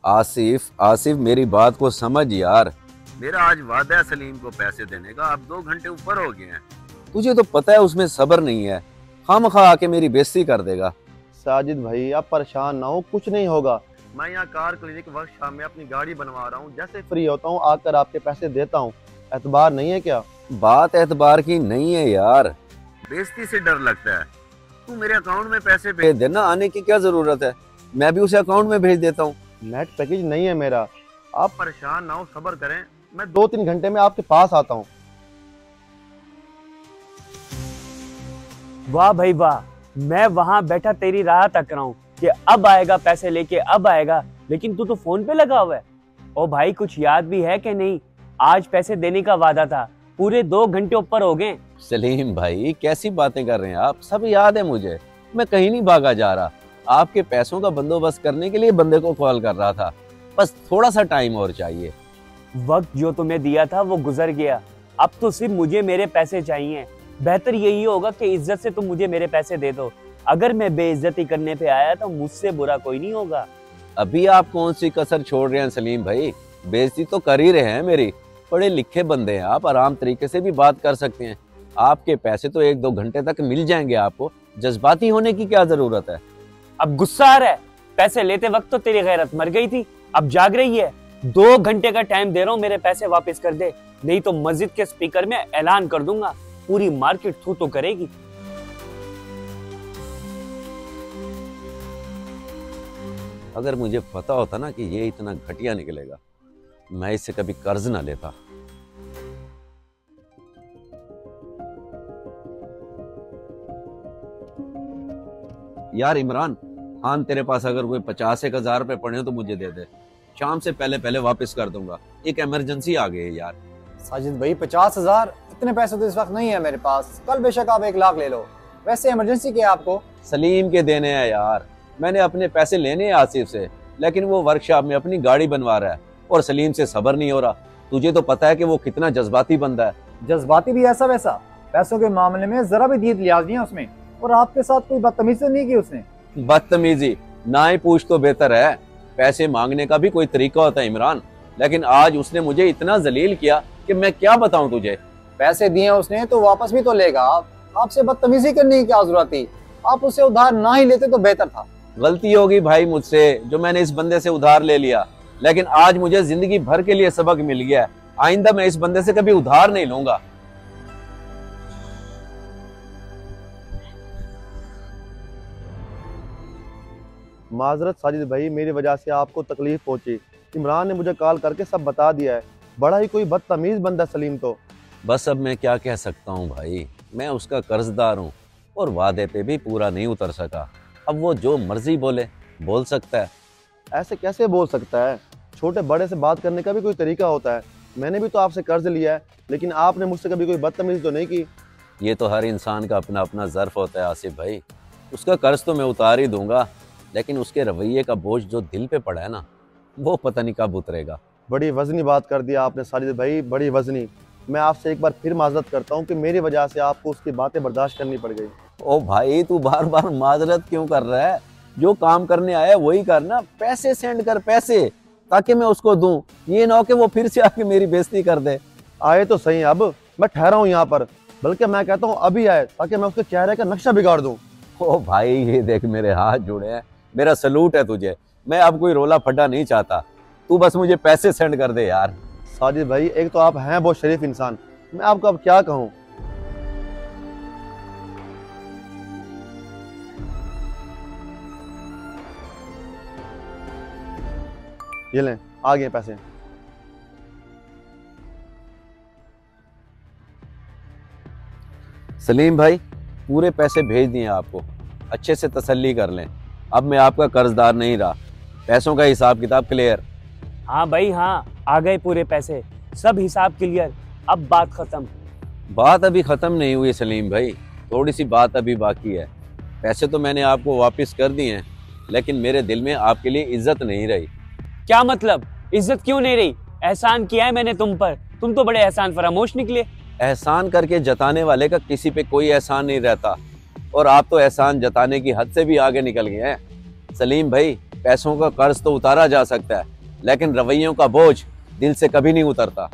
आसिफ आसिफ मेरी बात को समझ यार। मेरा आज वादा है सलीम को पैसे देने का, अब 2 घंटे ऊपर हो गए हैं। तुझे तो पता है उसमें सब्र नहीं है, खामखा आके मेरी बेइज्जती कर देगा। साजिद भाई आप परेशान ना हो, कुछ नहीं होगा। मैं यहाँ कार क्लिनिक वर्कशॉप में अपनी गाड़ी बनवा रहा हूँ, जैसे फ्री होता हूँ आकर आपके पैसे देता हूँ। एतबार नहीं है क्या? बात एतबार की नहीं है यार, बेइज्जती से डर लगता है। तू मेरे अकाउंट में पैसे भेज देना, आने की क्या जरूरत है, मैं भी उसे अकाउंट में भेज देता हूँ। नेट पैकेज नहीं है मेरा, आप परेशान ना हो, सब्र करें, मैं 2-3 घंटे में आपके पास आता हूँ। वाह भाई वाह, मैं वहां बैठा तेरी राह तक रहा हूँ कि अब आएगा पैसे लेके, अब आएगा, लेकिन तू तो फोन पे लगा हुआ है। ओ भाई कुछ याद भी है कि नहीं, आज पैसे देने का वादा था, पूरे 2 घंटे ऊपर हो गए। सलीम भाई कैसी बातें कर रहे हैं आप, सब याद है मुझे, मैं कहीं नहीं भागा जा रहा। आपके पैसों का बंदोबस्त करने के लिए बंदे को कॉल कर रहा था, बस थोड़ा सा टाइम और चाहिए। वक्त जो तुम्हें दिया था वो गुजर गया, अब तो सिर्फ मुझे मेरे पैसे चाहिए। बेहतर यही होगा कि इज्जत से तुम मुझे मेरे पैसे दे दो। अगर मैं बेइज्जती करने पे आया तो मुझसे बुरा कोई नहीं होगा। अभी आप कौन सी कसर छोड़ रहे हैं सलीम भाई, बेइज्जती तो कर ही रहे हैं मेरी। पढ़े लिखे बंदे हैं आप, आराम तरीके से भी बात कर सकते हैं। आपके पैसे तो 1-2 घंटे तक मिल जाएंगे आपको, जज्बाती होने की क्या जरूरत है। अब गुस्सा आ रहा है? पैसे लेते वक्त तो तेरी गैरत मर गई थी, अब जाग रही है। 2 घंटे का टाइम दे रहा हूँ, मेरे पैसे वापस कर दे, नहीं तो मस्जिद के स्पीकर में ऐलान कर दूंगा, पूरी मार्केट थू तो करेगी। अगर मुझे पता होता ना कि ये इतना घटिया निकलेगा, मैं इससे कभी कर्ज ना लेता। यार इमरान खान, तेरे पास अगर कोई 50-1 हज़ार रुपए पड़े हो तो मुझे दे दे, शाम से पहले पहले वापस कर दूंगा, एक इमरजेंसी आ गई है यार। साजिद भाई 50,000 इतने पैसे तो इस वक्त नहीं है मेरे पास, कल बेशक आप 1 लाख ले लो। वैसे इमरजेंसी क्या है आपको? सलीम के देने हैं यार, मैंने अपने पैसे लेने हैं आसिफ से, लेकिन वो वर्कशॉप में अपनी गाड़ी बनवा रहा है और सलीम से सब्र नहीं हो रहा। तुझे तो पता है कि वो कितना जज्बाती बंदा है। जज्बाती भी ऐसा वैसा, पैसों के मामले में जरा भी दीद लिहाज नहीं है उसमें, और आपके साथ कोई बदतमीजी नहीं की उसने। बदतमीजी ना ही पूछ तो बेहतर है, पैसे मांगने का भी कोई तरीका होता है इमरान, लेकिन आज उसने मुझे इतना जलील किया कि मैं क्या बताऊं तुझे। पैसे दिए उसने तो वापस भी तो लेगा, आपसे बदतमीजी करने की क्या जरूरत थी? आप उससे उधार ना ही लेते तो बेहतर था। गलती होगी भाई मुझसे जो मैंने इस बंदे से उधार ले लिया, लेकिन आज मुझे जिंदगी भर के लिए सबक मिल गया है, आइंदा मैं इस बंदे से कभी उधार नहीं लूंगा। माजरत साजिद भाई, मेरी वजह से आपको तकलीफ पहुंची। इमरान ने मुझे कॉल करके सब बता दिया है, बड़ा ही कोई बदतमीज बंदा सलीम तो। बस अब मैं क्या कह सकता हूँ भाई, मैं उसका कर्जदार हूँ और वादे पे भी पूरा नहीं उतर सका। अब वो जो मर्जी बोल सकता है। ऐसे कैसे बोल सकता है? छोटे बड़े से बात करने का भी कोई तरीका होता है। मैंने भी तो आपसे कर्ज लिया है, लेकिन आपने मुझसे कभी कोई बदतमीजी तो नहीं की। ये तो हर इंसान का अपना अपना ज़र्फ होता है आसिफ भाई, उसका कर्ज तो मैं उतार ही दूंगा, लेकिन उसके रवैये का बोझ जो दिल पे पड़ा है ना, वो पता नहीं कब उतरेगा। बड़ी वजनी बात कर दिया आपने साजिद भाई, बड़ी वजनी। मैं आपसे एक बार फिर माजरत करता हूँ कि मेरी वजह से आपको उसकी बातें बर्दाश्त करनी पड़ गई। ओ भाई तू बार बार माजरत क्यों कर रहा है, जो काम करने आया वही करना। पैसे सेंड कर पैसे, ताकि मैं उसको दूं, ये ना हो कि वो फिर से आके मेरी बेइज्जती कर दे। आए तो सही, अब मैं ठहरा हूँ यहाँ पर, बल्कि मैं कहता हूँ अभी आए, ताकि मैं उसके चेहरे का नक्शा बिगाड़ दूं। ओ भाई ये देख मेरे हाथ जुड़े हैं, मेरा सलूट है तुझे, मैं अब कोई रोला फटा नहीं चाहता, तू बस मुझे पैसे सेंड कर दे यार। साजिद भाई एक तो आप हैं बहुत शरीफ इंसान, मैं आपको अब क्या कहूँ। ये लें, आ गए पैसे। सलीम भाई पूरे पैसे भेज दिए आपको, अच्छे से तसल्ली कर लें, अब मैं आपका कर्जदार नहीं रहा, पैसों का हिसाब किताब क्लियर। हाँ भाई हाँ, आ गए पूरे पैसे, सब हिसाब क्लियर, अब बात खत्म। बात अभी खत्म नहीं हुई सलीम भाई, थोड़ी सी बात अभी बाकी है। पैसे तो मैंने आपको वापस कर दिए हैं, लेकिन मेरे दिल में आपके लिए इज्जत नहीं रही। क्या मतलब? इज्जत क्यों नहीं रही? एहसान किया है मैंने तुम पर, तुम तो बड़े एहसान फरामोश निकले। एहसान करके जताने वाले का किसी पे कोई एहसान नहीं रहता, और आप तो एहसान जताने की हद से भी आगे निकल गए हैं। सलीम भाई पैसों का कर्ज तो उतारा जा सकता है, लेकिन रवैयों का बोझ दिल से कभी नहीं उतरता।